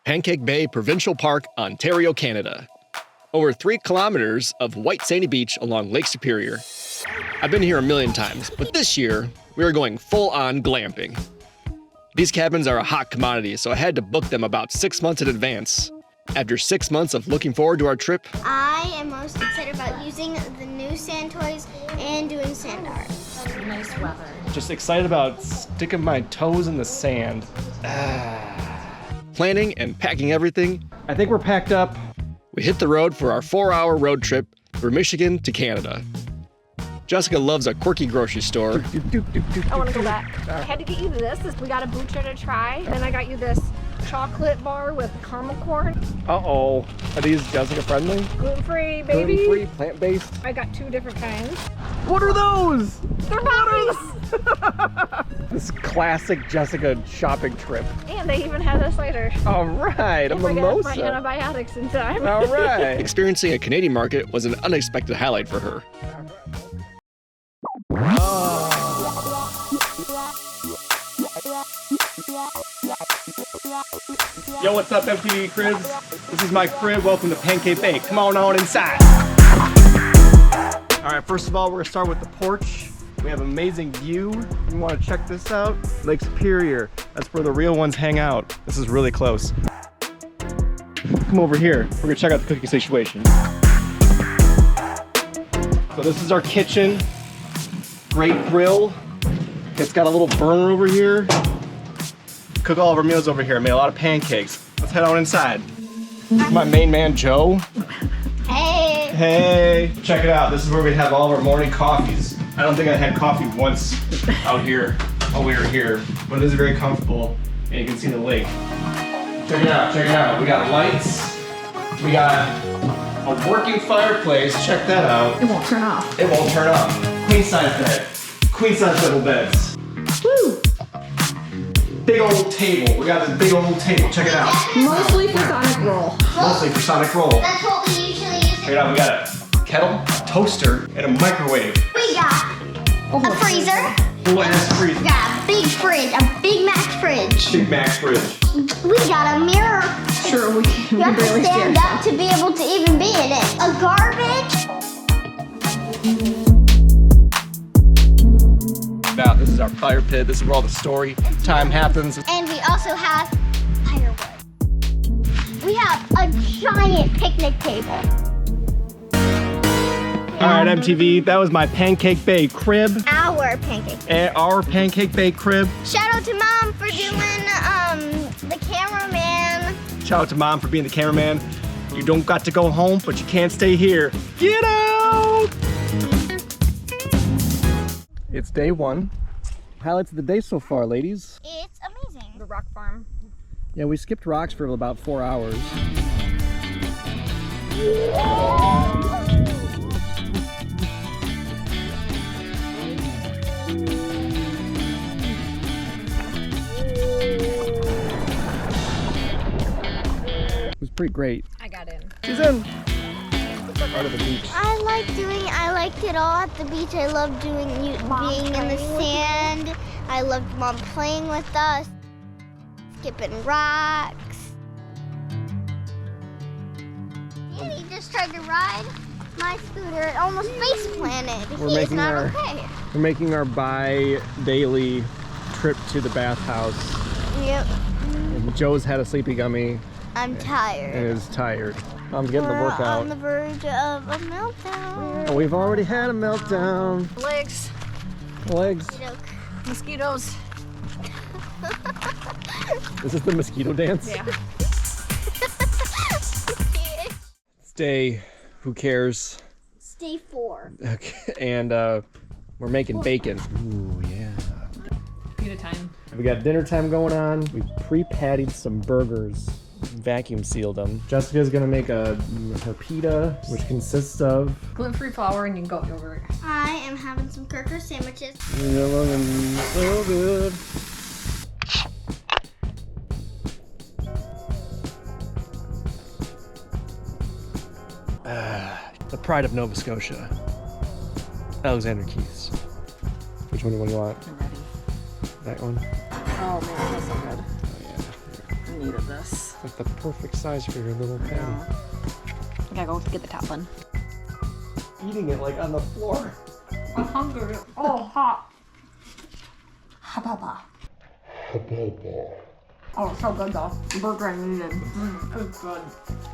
Pancake Bay Provincial Park, Ontario, Canada. Over 3 kilometers of white sandy beach along Lake Superior. I've been here a million times, but this year, we are going full-on glamping. These cabins are a hot commodity, so I had to book them about 6 months in advance. After 6 months of looking forward to our trip, I am most excited about using the new sand toys and doing sand art. Nice weather. Just excited about sticking my toes in the sand. planning and packing everything, I think we're packed up. we hit the road for our 4-hour road trip from Michigan to Canada. Jessica loves a quirky grocery store. I want to go back. I had to get you this. We got a butcher to try. Then I got you this chocolate bar with caramel corn. Uh-oh. Are these Jessica friendly? Gluten-free, baby. Gluten-free, plant-based? I got 2 different kinds. What are those? They're puppies! This classic Jessica shopping trip. And they even had a cider. All right, a Don't forget mimosa. my antibiotics in time. All right. Experiencing a Canadian market was an unexpected highlight for her. Yo, what's up, MTV cribs? This is my crib. Welcome to Pancake Bay. Come on inside. All right, first of all, we're gonna start with the porch. We have amazing view. You wanna check this out? Lake Superior. That's where the real ones hang out. This is really close. Come over here. We're gonna check out the cooking situation. So this is our kitchen. Great grill. It's got a little burner over here. Cook all of our meals over here. Made a lot of pancakes. Let's head on inside. My main man, Joe. Hey! Hey, check it out. This is where we have all of our morning coffees. I don't think I had coffee once out here while we were here, but it is very comfortable, and you can see the lake. Check it out, check it out. We got lights. We got a working fireplace. Check that out. It won't turn off. It won't turn off. Queen size bed. Queen size double beds. Woo! Big old table. We got this big old table. Check it out. Mostly for Sonic Roll. Mostly for Sonic Roll. That's what we usually use. Check it out. We got a kettle, a toaster, and a microwave. We got a freezer. Full ass freezer. We got a big fridge, a Big Mac fridge. Big Mac fridge. We got a mirror. Sure, we can You have to barely stand stand up to be able to even be in it. A garbage. Now, this is our fire pit. This is where all the story time happens. And we also have firewood. We have a giant picnic table. All right, MTV, that was my Pancake Bay crib. Our pancake. And our Pancake Bay crib. Shout out to Mom for doing the cameraman. Shout out to Mom for being the cameraman. You don't got to go home, but you can't stay here. Get out! It's day 1. Highlights of the day so far, ladies. It's amazing. The rock farm. Yeah, we skipped rocks for about 4 hours. It was pretty great. I got in. She's in. Part of the beach. I liked it all at the beach. I loved being in the sand. I loved Mom playing with us, skipping rocks. He just tried to ride my scooter and almost face planted. He's not okay. We're making our bi-daily trip to the bathhouse. Yep. And Joe's had a sleepy gummy I'm tired. and is tired. Mom's getting the We're workout. on the verge of a meltdown. Oh, we've already had a meltdown. Legs. Legs. Joke. Mosquitoes. This is the mosquito dance. Yeah. Stay. Who cares? Stay 4. Okay. And we're making bacon. Ooh, yeah. Eat a time. We got dinner time going on. We pre-pattied some burgers. Vacuum sealed them. Jessica's gonna make her pita, which consists of Gluten-free flour and goat yogurt. I am having some Kirker sandwiches. so good. The pride of Nova Scotia. Alexander Keith's. Which one do you want? I'm ready. That one? Oh man, that's so good. Oh yeah. I needed this. That's the perfect size for your little pen. I gotta go get the top one. Eating it like on the floor. I'm hungry. Oh, hot. Hababa. Oh, so good though. Burger and needed. It's good.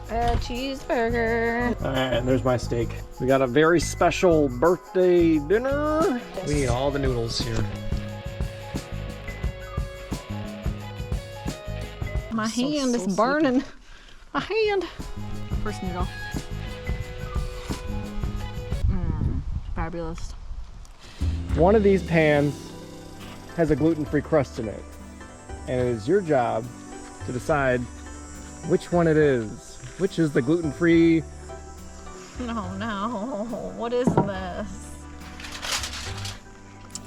A cheeseburger. All right, and there's my steak. We got a very special birthday dinner. We need all the noodles here. My hand is burning. My hand. First noodle. Fabulous. One of these pans has a gluten-free crust in it. And it is your job to decide which one it is. Which is the gluten-free? No. What is this?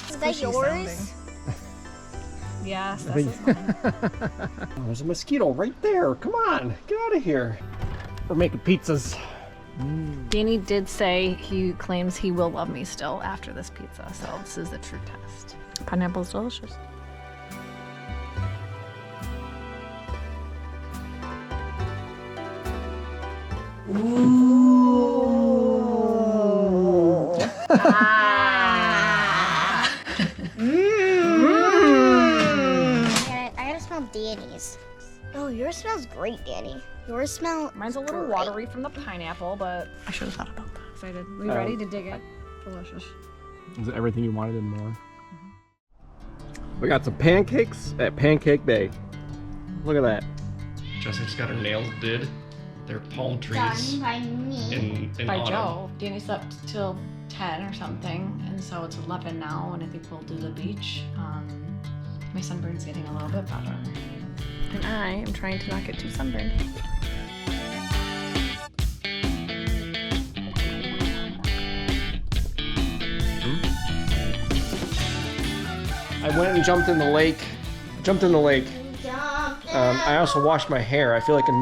Is that yours? Yes, this is mine. Oh, there's a mosquito right there. Come on, get out of here. We're making pizzas. Danny did say he claims he will love me still after this pizza, so this is the true test. Pineapple's delicious. Ooh. I gotta smell Danny's. Oh, yours smells great, Danny. Yours smells. Mine's a little great. watery from the pineapple, but I should have thought about that. Excited. We ready to dig it? Delicious. Is it everything you wanted and more? We got some pancakes at Pancake Bay. Look at that. Jessica's got her nails did. They're palm trees. Done by me. In By autumn. Joe. Danny slept till 10 or something, and so it's 11 now, and I think we'll do the beach. My sunburn's getting a little bit better. And I am trying to not get too sunburned. I went and jumped in the lake. I also washed my hair. I feel like a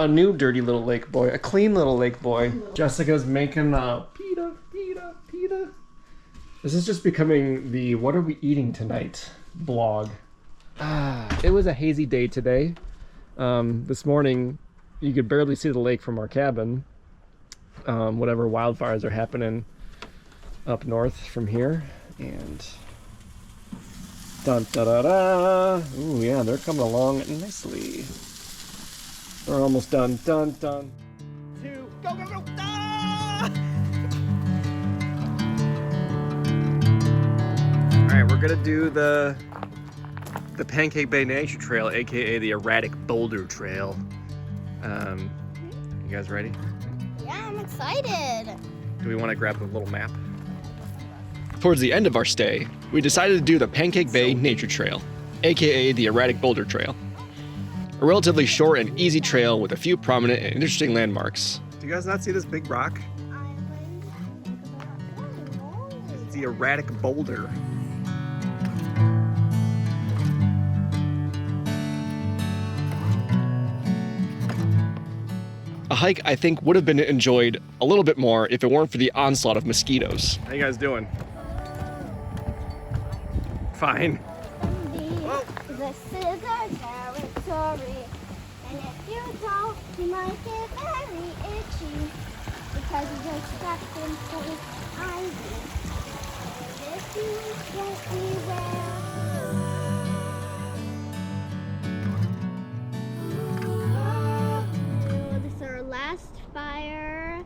new dirty little lake boy, a clean little lake boy. Jessica's making pita. This is just becoming the "what are we eating tonight" blog. It was a hazy day today. This morning, you could barely see the lake from our cabin. Whatever wildfires are happening up north from here, and dun da da da. Ooh yeah, they're coming along nicely. They're almost done. Dun dun. 2, go go go! Ah! All right, we're gonna do the Pancake Bay Nature Trail, aka the Erratic Boulder Trail. You guys ready? Yeah, I'm excited. Do we want to grab the little map? Towards the end of our stay, we decided to do the Pancake Bay Nature Trail, aka the Erratic Boulder Trail. A relatively short and easy trail with a few prominent and interesting landmarks. Do you guys not see this big rock? It's the Erratic Boulder. A hike I think would have been enjoyed a little bit more if it weren't for the onslaught of mosquitoes. How you guys doing? Fine. This is our territory, and if you don't, you might get very itchy because you're stuck in place ivy. If you won't be well. This is our last fire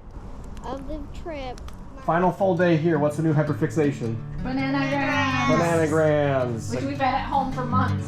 of the trip. Final full day here. What's the new hyperfixation? Banana grams. Bananagrams. Which we've had at home for months.